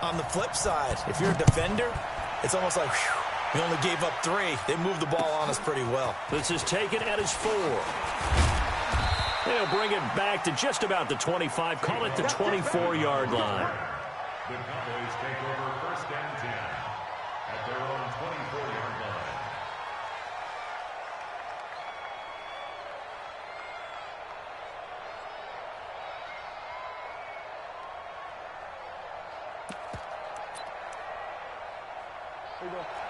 On the flip side, if you're a defender, it's almost like, whew, we only gave up 3. They moved the ball on us pretty well. This is taken at his 4. They'll bring it back to just about the 25. Call it the 24-yard line. The Cowboys take over 1st and 10 at their own 24-yard line.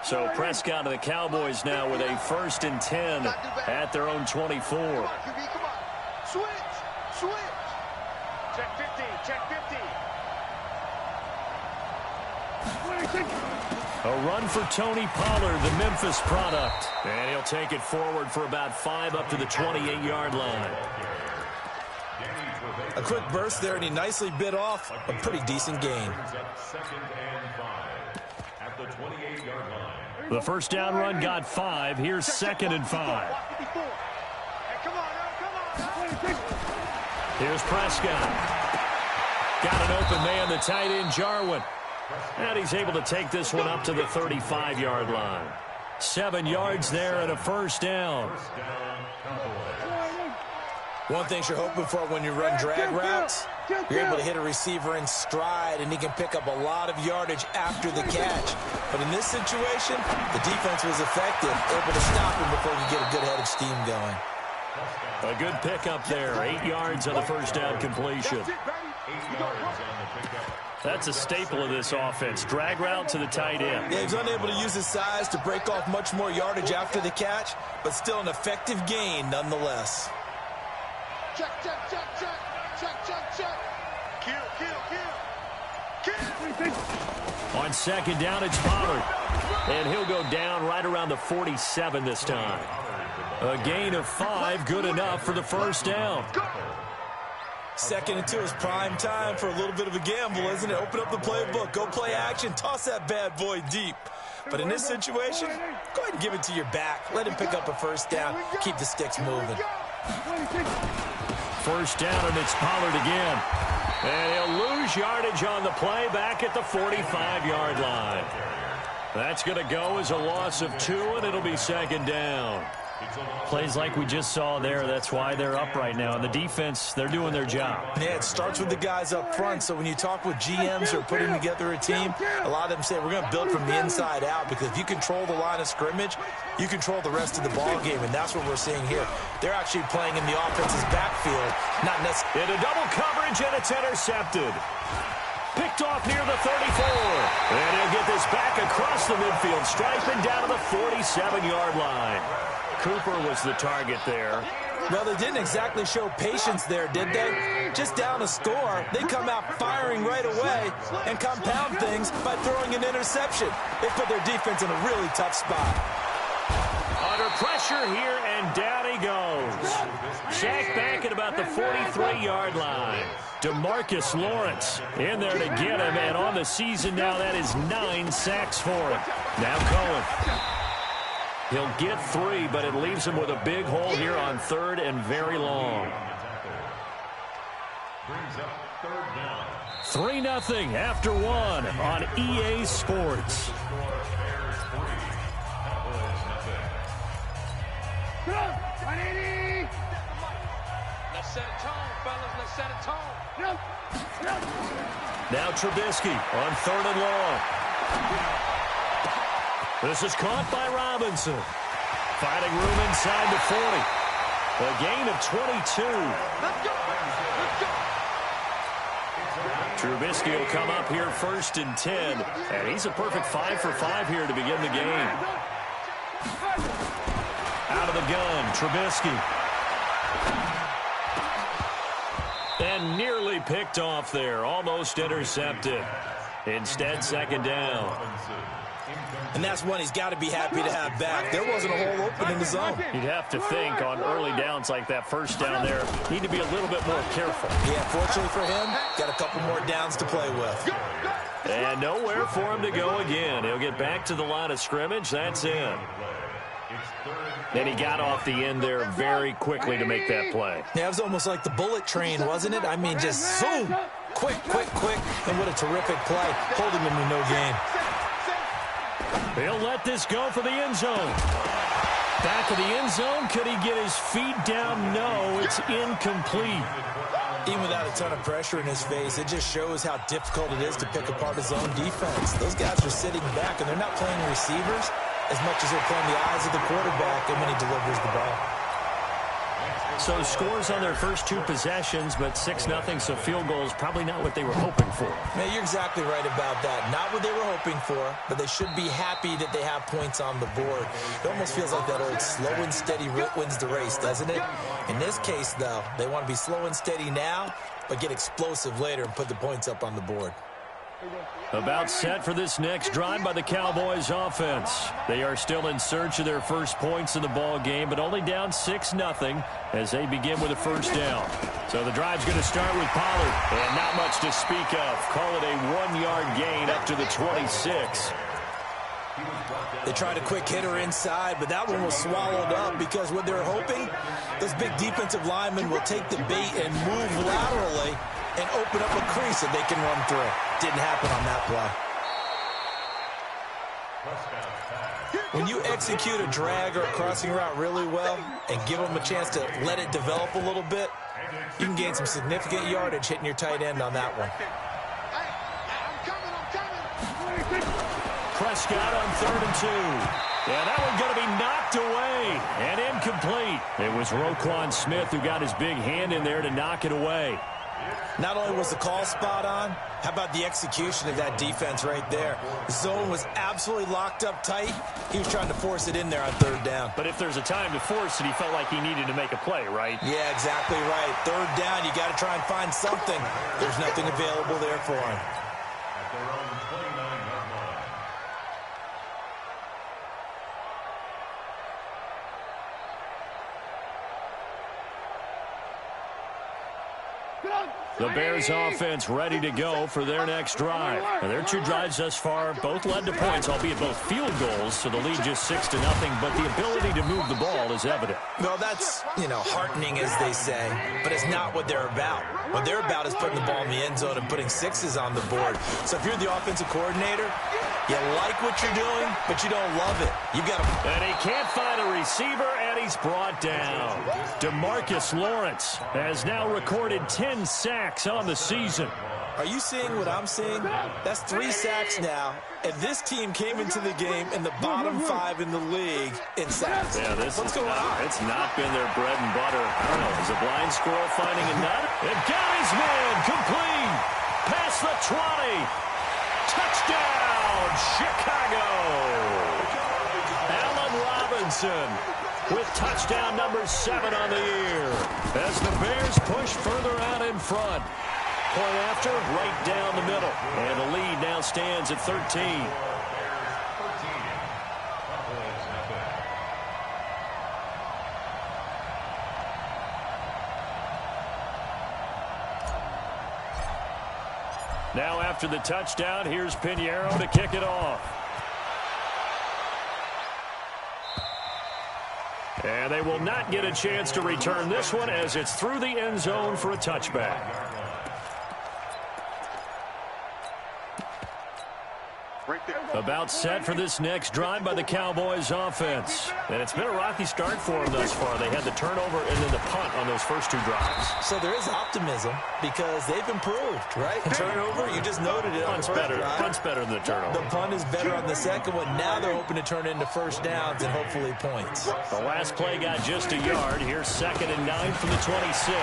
So Prescott and the Cowboys now with a 1st and 10 at their own 24. Come on. Switch. Check 50. A run for Tony Pollard, the Memphis product. And he'll take it forward for about 5 up to the 28-yard line. A quick burst there, and he nicely bit off a pretty decent gain. 2nd and 5 at the 28-yard line. The first down run got 5. Here's 2nd and 5. Here's Prescott. Got an open man, the tight end, Jarwin. And he's able to take this one up to the 35-yard line. 7 yards there and a first down. One thing you're hoping for when you run drag routes, you're able to hit a receiver in stride, and he can pick up a lot of yardage after the catch. But in this situation, the defense was effective, able to stop him before he could get a good head of steam going. A good pickup there. 8 yards on the first down completion. 8 yards on the pickup. That's a staple of this offense. Drag route to the tight end. Yeah, he's unable to use his size to break off much more yardage after the catch, but still an effective gain nonetheless. Check. Kill. On 2nd down, it's Pollard. And he'll go down right around the 47 this time. A gain of 5, good enough for the first down. 2nd and 2 is prime time for a little bit of a gamble, isn't it? Open up the playbook, go play action, toss that bad boy deep. But in this situation, go ahead and give it to your back. Let him pick up a first down, keep the sticks moving. First down, and it's Pollard again. And he'll lose yardage on the play back at the 45-yard line. That's going to go as a loss of 2, and it'll be 2nd down. Plays like we just saw there, that's why they're up right now. And the defense, they're doing their job. Yeah, it starts with the guys up front. So when you talk with GMs who are putting together a team, a lot of them say we're going to build from the inside out, because if you control the line of scrimmage, you control the rest of the ball game, and that's what we're seeing here. They're actually playing in the offense's backfield, not necessarily. Into double coverage, and it's intercepted. Picked off near the 34. And he'll get this back across the midfield stripe and down to the 47-yard line. Cooper was the target there. Well, they didn't exactly show patience there, did they? Just down a score, they come out firing right away and compound things by throwing an interception. They put their defense in a really tough spot. Under pressure here, and down he goes. Sacked back at about the 43-yard line. DeMarcus Lawrence in there to get him, and on the season now, that is 9 sacks for him. Now Cohen. He'll get 3, but it leaves him with a big hole here on 3rd and very long. 3-0 after 1 on EA Sports. Let's set a tone, fellas. Let's set a tone. Now Trubisky on 3rd and long. This is caught by Robinson. Finding room inside the 40. A gain of 22. Trubisky will come up here 1st and 10. And he's a perfect 5 for 5 here to begin the game. Out of the gun, Trubisky. And nearly picked off there. Almost intercepted. Instead, 2nd down. And that's one he's got to be happy to have back. There wasn't a hole open in the zone. You'd have to think on early downs like that first down there, need to be a little bit more careful. Yeah, fortunately for him, got a couple more downs to play with. And nowhere for him to go again. He'll get back to the line of scrimmage. That's it. And he got off the end there very quickly to make that play. Yeah, it was almost like the bullet train, wasn't it? I mean, just zoom. Quick, and what a terrific play, holding him to no gain. He'll let this go for the end zone. Back of the end zone. Could he get his feet down? No, it's incomplete. Even without a ton of pressure in his face, it just shows how difficult it is to pick apart his own defense. Those guys are sitting back, and they're not playing receivers as much as they're playing the eyes of the quarterback and when he delivers the ball. So scores on their first 2 possessions, but 6-0, so field goal is probably not what they were hoping for. Man, you're exactly right about that. Not what they were hoping for, but they should be happy that they have points on the board. It almost feels like that old slow and steady wins the race, doesn't it? In this case, though, they want to be slow and steady now, but get explosive later and put the points up on the board. About set for this next drive by the Cowboys offense. They are still in search of their first points in the ball game, but only down 6-0 as they begin with a first down. So the drive's going to start with Pollard, and not much to speak of. Call it a 1-yard gain up to the 26. They tried a quick hitter inside, but that one was swallowed up because what they're hoping, those big defensive linemen will take the bait and move laterally and open up a crease that they can run through. Didn't happen on that play. When you execute a drag or a crossing route really well and give them a chance to let it develop a little bit, you can gain some significant yardage hitting your tight end on that one. Prescott on 3rd and 2. Yeah, that one going to be knocked away and incomplete. It was Roquan Smith who got his big hand in there to knock it away. Not only was the call spot on, how about the execution of that defense right there? The zone was absolutely locked up tight. He was trying to force it in there on 3rd down. But if there's a time to force it, he felt like he needed to make a play, right? Yeah, exactly right. 3rd down, you got to try and find something. There's nothing available there for him. At their own 29-yard line. The Bears offense ready to go for their next drive. Now, their 2 drives thus far both led to points, albeit both field goals, so the lead just 6-0, but the ability to move the ball is evident. Well, that's, heartening, as they say, but it's not what they're about. What they're about is putting the ball in the end zone and putting 6s on the board. So if you're the offensive coordinator, you like what you're doing, but you don't love it. You've got to... And he can't find a receiver, and he's brought down. DeMarcus Lawrence has now recorded 10 sacks on the season. Are you seeing what I'm seeing? That's 3 sacks now, and this team came into the game in the bottom 5 in the league in sacks. Yeah, What's going on? It's not been their bread and butter. I don't know. Is a blind squirrel finding a nut? And got his man complete. Past the 20. Touchdown, Chicago. Allen Robinson with touchdown number 7 on the year as the Bears push further out in front. Point after, right down the middle. And the lead now stands at 13. Now after the touchdown, here's Pinheiro to kick it off. And they will not get a chance to return this one as it's through the end zone for a touchback. About set for this next drive by the Cowboys offense. And it's been a rocky start for them thus far. They had the turnover and then the punt on those first 2 drives. So there is optimism because they've improved, right? Turnover, you just noted it. Punt's better. Punt's better than the turnover. The punt is better on the second one. Now they're hoping to turn into first downs and hopefully points. The last play got just a yard. Here's 2nd and 9 from the 26.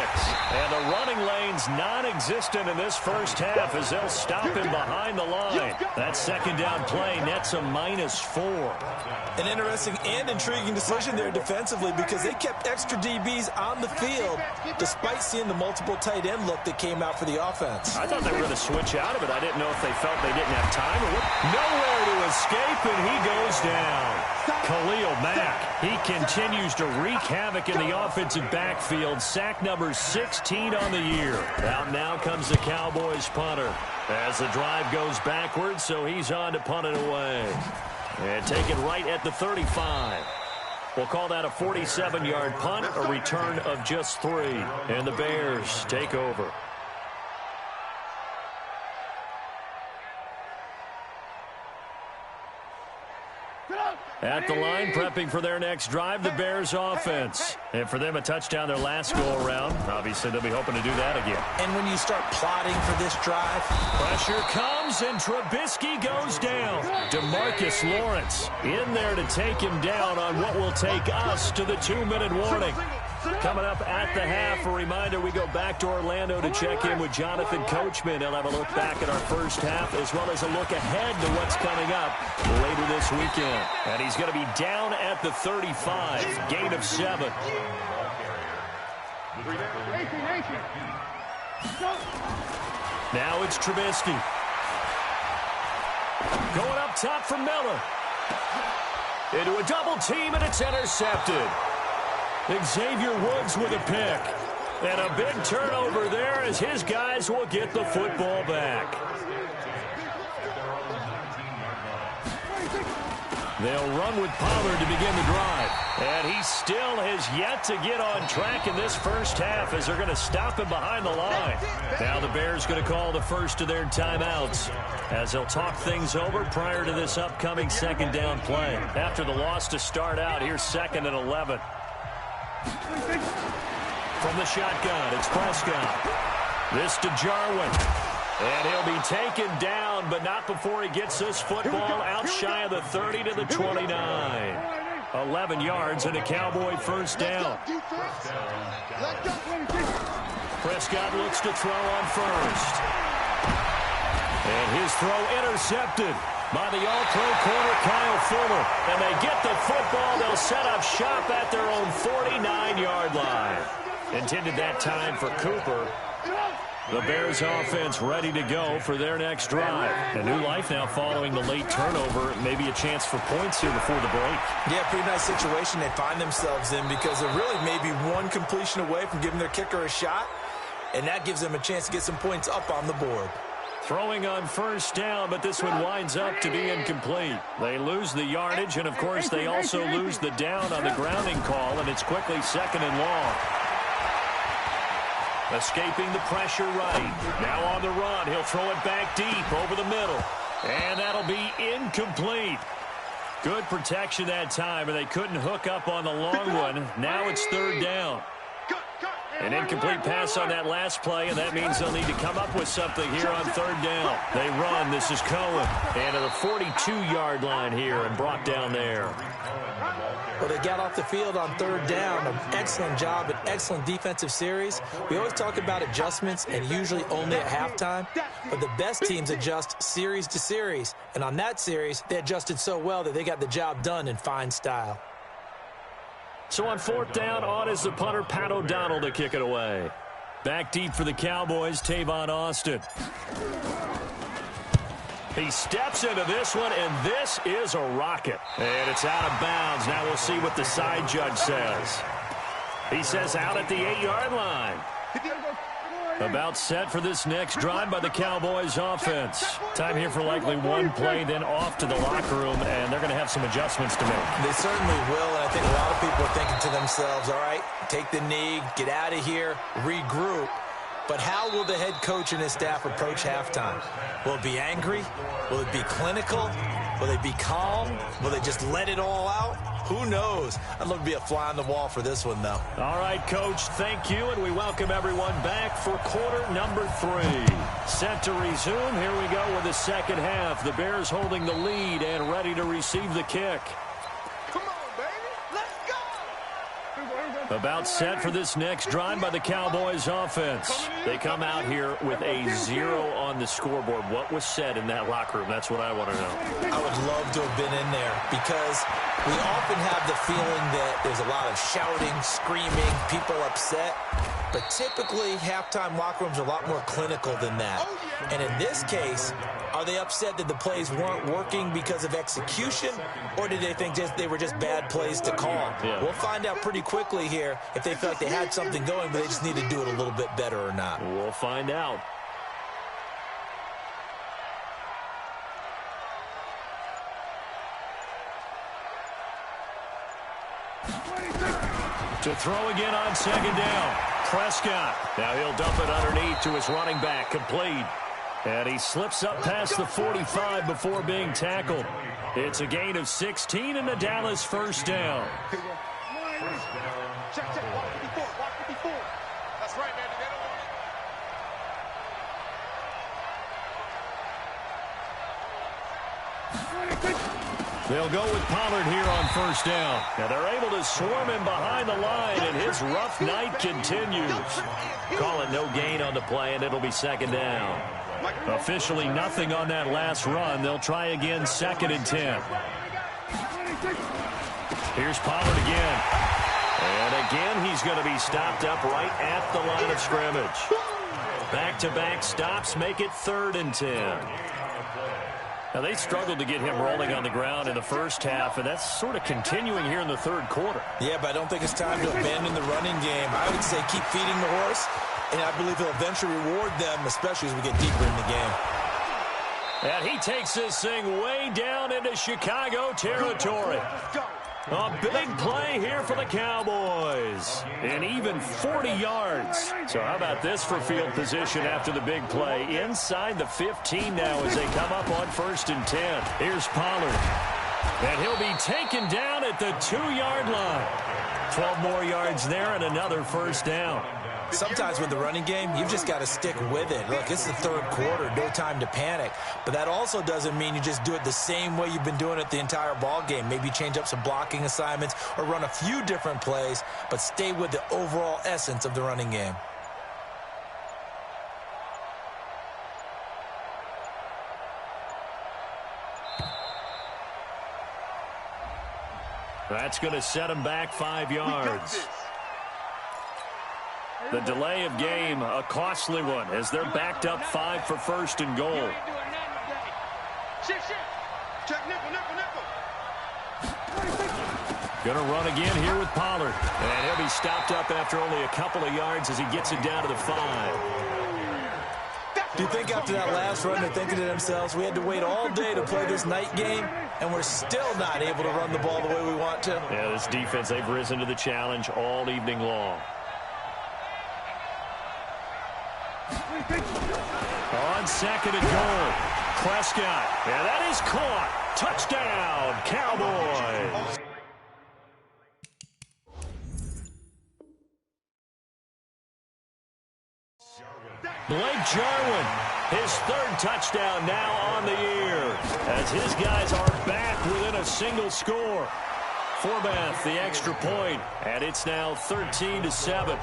And the running lane's non-existent in this first half as they'll stop him behind the line. That 2nd down play nets a -4. An interesting and intriguing decision there defensively because they kept extra DBs on the field despite seeing the multiple tight end look that came out for the offense. I thought they were going to switch out of it. I didn't know if they felt they didn't have time or what. Nowhere to escape, and he goes down. Khalil Mack, he continues to wreak havoc in the offensive backfield. Sack number 16 on the year. Out now comes the Cowboys punter as the drive goes backwards, so he's on to punt it away. And take it right at the 35. We'll call that a 47-yard punt, a return of just 3. And the Bears take over. At the line, prepping for their next drive, the Bears offense. And for them, a touchdown their last go-around. Obviously, they'll be hoping to do that again. And when you start plotting for this drive, pressure comes, and Trubisky goes down. DeMarcus Lawrence in there to take him down on what will take us to the 2-minute warning. Coming up at the half, a reminder, we go back to Orlando to check in with Jonathan Coachman. He'll have a look back at our first half as well as a look ahead to what's coming up later this weekend. And he's going to be down at the 35, gain of 7. Now it's Trubisky. Going up top for Miller. Into a double team, and it's intercepted. Xavier Woods with a pick. And a big turnover there as his guys will get the football back. They'll run with Pollard to begin the drive. And he still has yet to get on track in this first half as they're going to stop him behind the line. Now the Bears going to call the first of their timeouts as they'll talk things over prior to this upcoming second down play. After the loss to start out, here's 2nd and 11. From the shotgun, it's Prescott. This to Jarwin. And he'll be taken down, but not before he gets this football out shy of the 30 to the 29. 11 yards and a Cowboy first down. Prescott looks to throw on first. And his throw intercepted by the all-pro corner Kyle Fuller. And they get the football. They'll set up shop at their own 49-yard line. Intended that time for Cooper. The Bears offense ready to go for their next drive. A new life now following the late turnover. Maybe a chance for points here before the break. Yeah, pretty nice situation they find themselves in because they're really maybe one completion away from giving their kicker a shot. And that gives them a chance to get some points up on the board. Throwing on first down, but this one winds up to be incomplete. They lose the yardage, and, of course, they also lose the down on the grounding call, and it's quickly 2nd and long. Escaping the pressure right. Now on the run. He'll throw it back deep over the middle. And that'll be incomplete. Good protection that time, and they couldn't hook up on the long one. Now it's 3rd down. An incomplete pass on that last play, and that means they'll need to come up with something here on 3rd down. They run. This is Cohen. And to the 42-yard line here and brought down there. Well, they got off the field on 3rd down. An excellent job, an excellent defensive series. We always talk about adjustments and usually only at halftime, but the best teams adjust series to series. And on that series, they adjusted so well that they got the job done in fine style. So on 4th down, on is the punter, Pat O'Donnell, to kick it away. Back deep for the Cowboys, Tavon Austin. He steps into this one, and this is a rocket. And it's out of bounds. Now we'll see what the side judge says. He says out at the 8-yard line. About set for this next drive by the Cowboys offense. Time here for likely one play, then off to the locker room, and they're going to have some adjustments to make. They certainly will, and I think a lot of people are thinking to themselves, all right, take the knee, get out of here, regroup. But how will the head coach and his staff approach halftime? Will it be angry? Will it be clinical? Will they be calm? Will they just let it all out? Who knows? I'd love to be a fly on the wall for this one, though. All right, Coach, thank you, and we welcome everyone back for quarter number 3. Set to resume. Here we go with the second half. The Bears holding the lead and ready to receive the kick. About set for this next drive by the Cowboys offense. They come out here with a 0 on the scoreboard. What was said in that locker room? That's what I want to know. I would love to have been in there because we often have the feeling that there's a lot of shouting, screaming, people upset. But typically, halftime locker rooms are a lot more clinical than that. And in this case, are they upset that the plays weren't working because of execution, or did they think they were just bad plays to call? Yeah. We'll find out pretty quickly here if they feel like they had something going, but they just need to do it a little bit better or not. We'll find out. To throw again on second down. Prescott. Now he'll dump it underneath to his running back. Complete. And he slips up past the 45 before being tackled. It's a gain of 16 and a Dallas first down. Check, watch 54, watch 54. That's right, man. They don't want it. They'll go with Pollard here on first down. And they're able to swarm him behind the line, and his rough night continues. Call it no gain on the play, and it'll be second down. Officially nothing on that last run. They'll try again, 2nd and 10. Here's Pollard again. And again, he's going to be stopped up right at the line of scrimmage. Back-to-back stops make it 3rd and 10. Now, they struggled to get him rolling on the ground in the first half, and that's sort of continuing here in the 3rd quarter. Yeah, but I don't think it's time to abandon the running game. I would say keep feeding the horse, and I believe he'll eventually reward them, especially as we get deeper in the game. And he takes this thing way down into Chicago territory. A big play here for the Cowboys. And even 40 yards. So how about this for field position after the big play? Inside the 15 now as they come up on 1st and 10. Here's Pollard. And he'll be taken down at the 2-yard line. 12 more yards there and another first down. Sometimes with the running game, you've just got to stick with it. Look, it's the 3rd quarter, no time to panic. But that also doesn't mean you just do it the same way you've been doing it the entire ball game. Maybe change up some blocking assignments or run a few different plays, but stay with the overall essence of the running game. That's going to set him back 5 yards. The delay of game, a costly one, as they're backed up 5 for 1st and goal. Going to run again here with Pollard. And he'll be stopped up after only a couple of yards as he gets it down to the 5. Do you think after that last run they're thinking to themselves, we had to wait all day to play this night game, and we're still not able to run the ball the way we want to? Yeah, this defense, they've risen to the challenge all evening long. On 2nd and goal, Prescott. And that is caught. Touchdown, Cowboys. Blake Jarwin, his 3rd touchdown now on the year, as his guys are back within a single score. Forbath, the extra point, and it's now 13-7.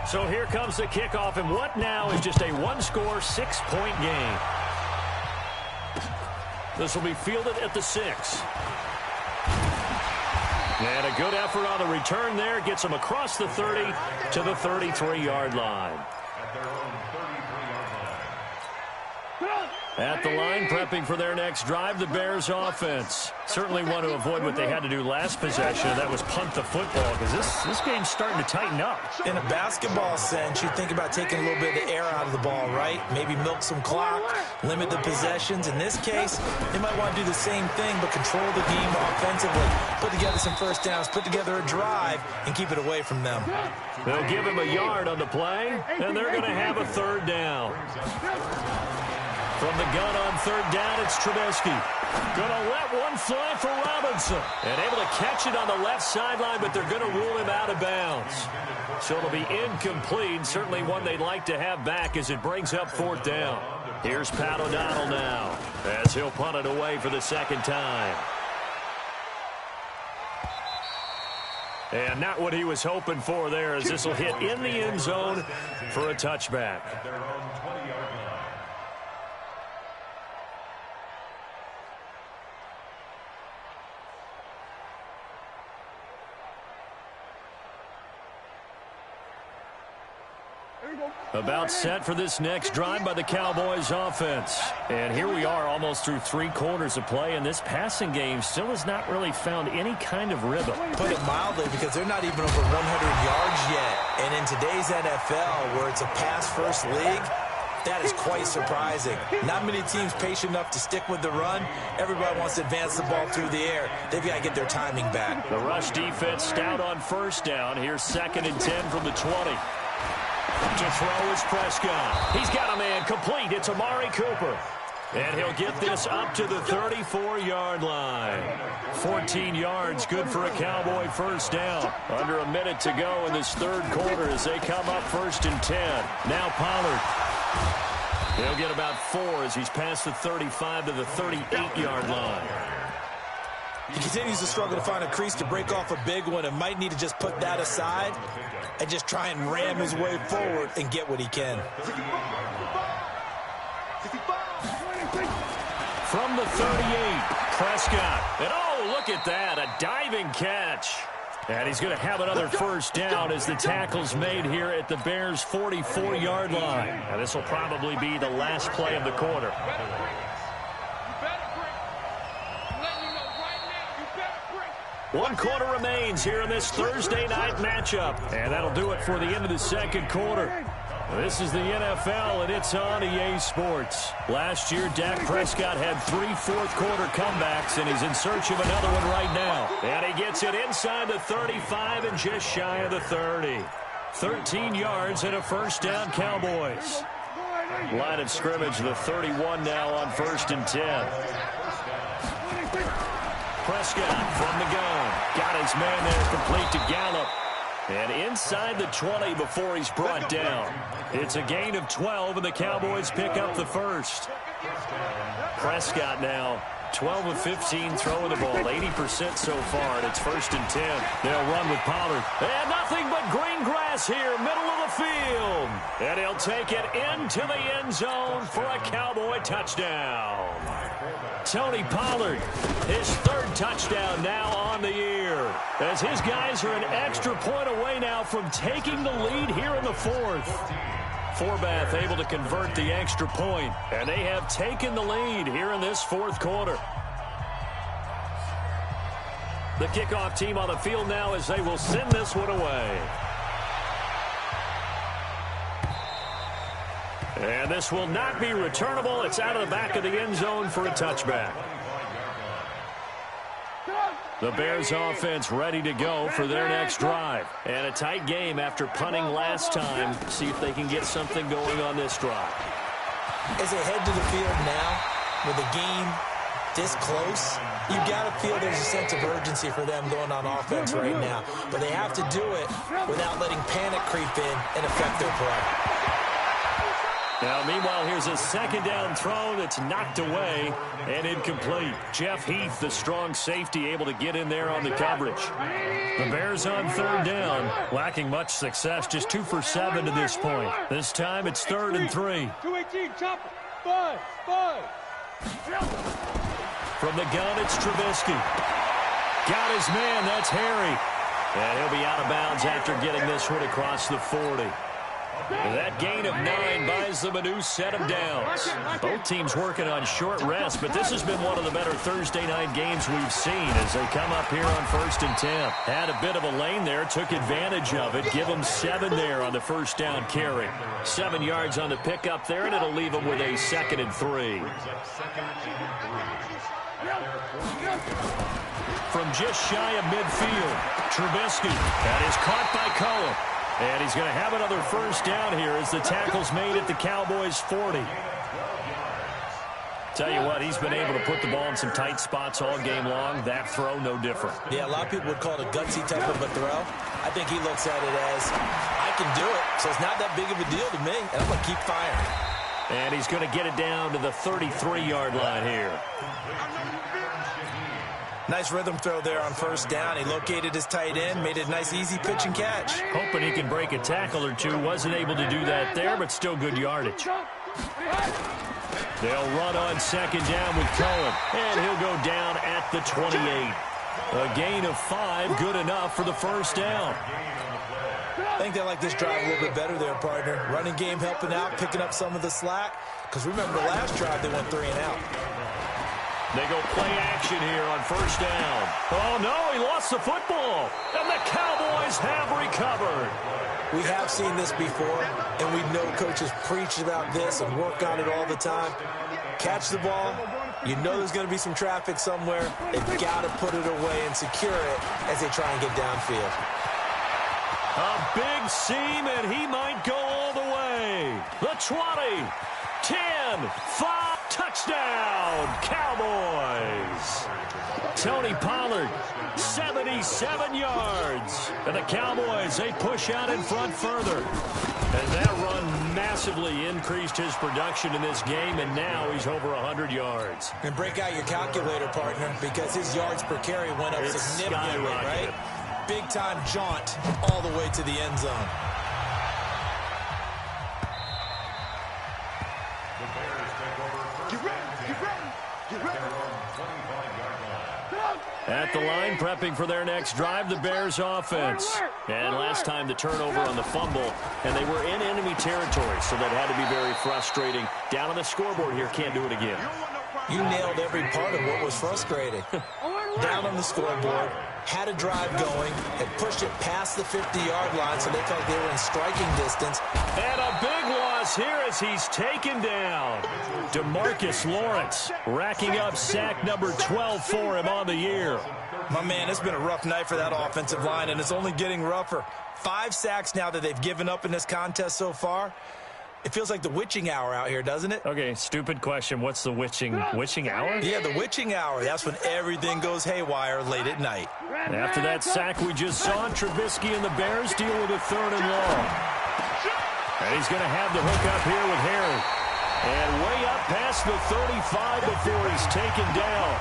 So here comes the kickoff, and what now is just a 1-score, 6-point game. This will be fielded at the 6. And a good effort on the return there. Gets them across the 30 to the 33-yard line. At the line, prepping for their next drive, the Bears offense. Certainly want to avoid what they had to do last possession, and that was punt the football, because this game's starting to tighten up. In a basketball sense, you think about taking a little bit of the air out of the ball, right? Maybe milk some clock, limit the possessions. In this case, they might want to do the same thing, but control the game offensively. Put together some first downs, put together a drive, and keep it away from them. They'll give him a yard on the play, and they're going to have a 3rd down. From the gun on 3rd down, it's Trubisky. Going to let one fly for Robinson. And able to catch it on the left sideline, but they're going to rule him out of bounds. So it'll be incomplete. Certainly one they'd like to have back as it brings up 4th down. Here's Pat O'Donnell now, as he'll punt it away for the 2nd time. And not what he was hoping for there, as this will hit in the end zone for a touchback. About set for this next drive by the Cowboys offense. And here we are almost through 3 quarters of play, and this passing game still has not really found any kind of rhythm. Put it mildly, because they're not even over 100 yards yet. And in today's NFL, where it's a pass-first league, that is quite surprising. Not many teams patient enough to stick with the run. Everybody wants to advance the ball through the air. They've got to get their timing back. The rush defense stout on 1st down. Here's 2nd and 10 from the 20. To throw is Prescott. He's got a man complete. It's Amari Cooper. And he'll get this up to the 34-yard line. 14 yards, good for a Cowboy first down. Under a minute to go in this third quarter as they come up 1st and 10. Now Pollard. He'll get about 4 as he's past the 35 to the 38-yard line. He continues to struggle to find a crease to break off a big one and might need to just put that aside and just try and ram his way forward and get what he can. From the 38, Prescott. And oh, look at that, a diving catch. And he's going to have another first down as the tackle's made here at the Bears' 44-yard line. Now, this will probably be the last play of the quarter. One quarter remains here in this Thursday night matchup. And that'll do it for the end of the second quarter. This is the NFL, and it's on EA Sports. Last year, Dak Prescott had 3 fourth-quarter comebacks, and he's in search of another one right now. And he gets it inside the 35 and just shy of the 30. 13 yards and a first down, Cowboys. Line of scrimmage, the 31 now on 1st and 10. Prescott from the gun. Got his man there complete to Gallup. And inside the 20 before he's brought down. It's a gain of 12, and the Cowboys pick up the first. Prescott now 12 of 15 throwing the ball, 80% so far, and it's 1st and 10. They'll run with Pollard. And nothing but green grass here, middle of the field. And he'll take it into the end zone for a Cowboy touchdown. Tony Pollard, his 3rd touchdown now on the year, as his guys are an extra point away now from taking the lead here in the 4th. Forbath able to convert the extra point, and they have taken the lead here in this 4th quarter. The kickoff team on the field now as they will send this one away. And this will not be returnable. It's out of the back of the end zone for a touchback. The Bears offense ready to go for their next drive. And a tight game after punting last time. See if they can get something going on this drive. As they head to the field now, with the game this close, you got to feel there's a sense of urgency for them going on offense right now. But they have to do it without letting panic creep in and affect their play. Now, meanwhile, here's a 2nd down throw that's knocked away and incomplete. Jeff Heath, the strong safety, able to get in there on the coverage. The Bears on 3rd down, lacking much success, just 2 for 7 to this point. This time it's 3rd and 3. From the gun, it's Trubisky. Got his man, that's Harry. And he'll be out of bounds after getting this one across the 40. That gain of 9 buys them a new set of downs. Both teams working on short rest, but this has been one of the better Thursday night games we've seen as they come up here on 1st and 10. Had a bit of a lane there, took advantage of it. Give them 7 there on the first down carry. 7 yards on the pickup there, and it'll leave them with a 2nd and 3. From just shy of midfield, Trubisky. That is caught by Cohen. And he's going to have another first down here as the tackle's made at the Cowboys' 40. Tell you what, he's been able to put the ball in some tight spots all game long. That throw, no different. Yeah, a lot of people would call it a gutsy type of a throw. I think he looks at it as, I can do it, so it's not that big of a deal to me, and I'm going to keep firing. And he's going to get it down to the 33-yard line here. Nice rhythm throw there on first down. He located his tight end, made a nice easy pitch and catch. Hoping he can break a tackle or two. Wasn't able to do that there, but still good yardage. They'll run on 2nd down with Cohen, and he'll go down at the 28. A gain of 5, good enough for the first down. I think they like this drive a little bit better there, partner. Running game helping out, picking up some of the slack. Because remember, the last drive they went 3 and out. They go play action here on first down. Oh, no, he lost the football. And the Cowboys have recovered. We have seen this before, and we know coaches preach about this and work on it all the time. Catch the ball. You know there's going to be some traffic somewhere. They've got to put it away and secure it as they try and get downfield. A big seam, and he might go all the way. the 20, 10, 5, touchdown, Cowboys. Tony Pollard, 77 yards. And the Cowboys, they push out in front further. And that run massively increased his production in this game, and now he's over 100 yards. And break out your calculator, partner, because his yards per carry went up significantly, right? Big-time jaunt all the way to the end zone. The Bears take over first and 10 at their own 25-yard line. At the line, prepping for their next drive, the Bears offense. And last time the turnover on the fumble, and they were in enemy territory, so that had to be very frustrating. Down on the scoreboard here, can't do it again. You nailed every part of what was frustrating. Down on the scoreboard, had a drive going, had pushed it past the 50-yard line, so they felt like they were in striking distance. And a big loss here as he's taken down. DeMarcus Lawrence racking up sack number 12 for him on the year. My man, it's been a rough night for that offensive line, and it's only getting rougher. 5 sacks now that they've given up in this contest so far. It feels like the witching hour out here, doesn't it? Okay, stupid question. What's the witching hour? Yeah, the witching hour. That's when everything goes haywire late at night. After that sack we just saw, Trubisky and the Bears deal with a 3rd and long. And he's going to have the hook up here with Harry. And way up past the 35 before he's taken down.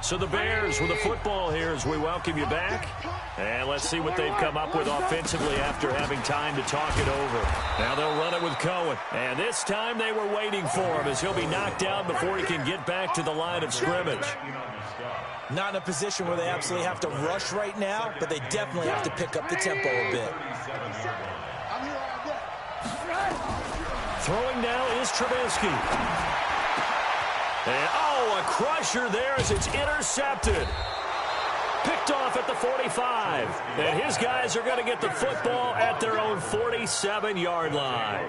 So the Bears with the football here as we welcome you back. And let's see what they've come up with offensively after having time to talk it over. Now they'll run it with Cohen. And this time they were waiting for him as he'll be knocked down before he can get back to the line of scrimmage. Not in a position where they absolutely have to rush right now, but they definitely have to pick up the tempo a bit. Throwing now is Trubisky. And, a crusher there as it's intercepted. Picked off at the 45. And his guys are going to get the football at their own 47-yard line.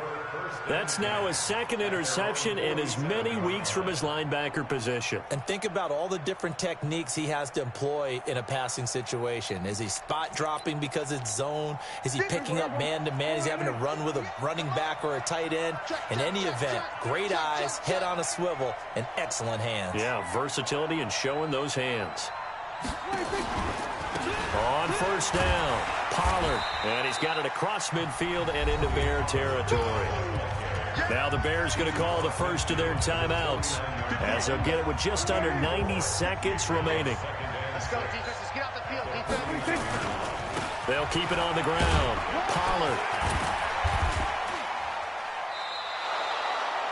That's now his 2nd interception in as many weeks from his linebacker position. And think about all the different techniques he has to employ in a passing situation. Is he spot dropping because it's zone? Is he picking up man-to-man? Is he having to run with a running back or a tight end? In any event, great eyes, head on a swivel, and excellent hands. Yeah, versatility and showing those hands. On 1st down, Pollard. And he's got it across midfield and into Bear territory. Now the Bears going to call the first of their timeouts as they'll get it with just under 90 seconds remaining. Let's go, defense. Let's get out the field, defense. They'll keep it on the ground. Pollard.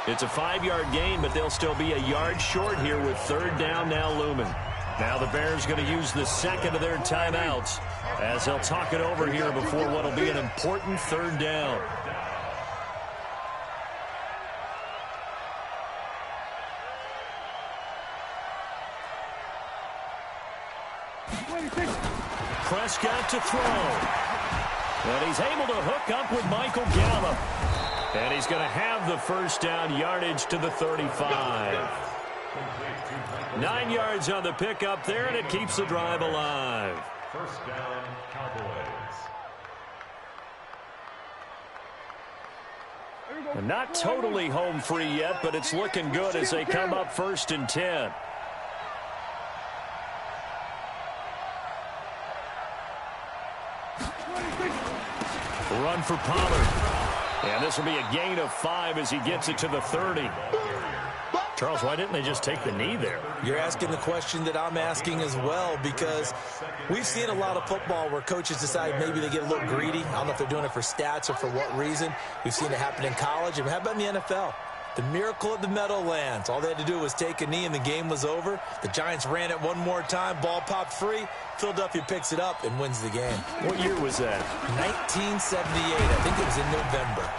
It's a 5-yard gain, but they'll still be a yard short here with 3rd down now looming. Now the Bears going to use the 2nd of their timeouts as they'll talk it over here before what will be an important 3rd down. Prescott to throw. And he's able to hook up with Michael Gallup. And he's going to have the 1st down, yardage to the 35. 9 yards on the pickup there, and it keeps the drive alive. 1st down, Cowboys. And not totally home free yet, but it's looking good as they come up 1st and 10. Run for Pollard. And this will be a gain of 5 as he gets it to the 30. Charles, why didn't they just take the knee there? You're asking the question that I'm asking as well, because we've seen a lot of football where coaches decide maybe they get a little greedy. I don't know if they're doing it for stats or for what reason. We've seen it happen in college. And how about in the NFL? The miracle of the Meadowlands. All they had to do was take a knee and the game was over. The Giants ran it one more time. Ball popped free. Philadelphia picks it up and wins the game. What year was that? 1978. I think it was in November.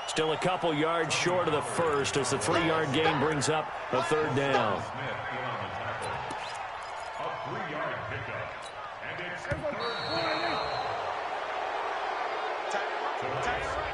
Still a couple yards short of the first as the 3-yard gain brings up a 3rd down. Smith in on the tackle. A 3-yard pickup. And it's 3rd down. Turn around.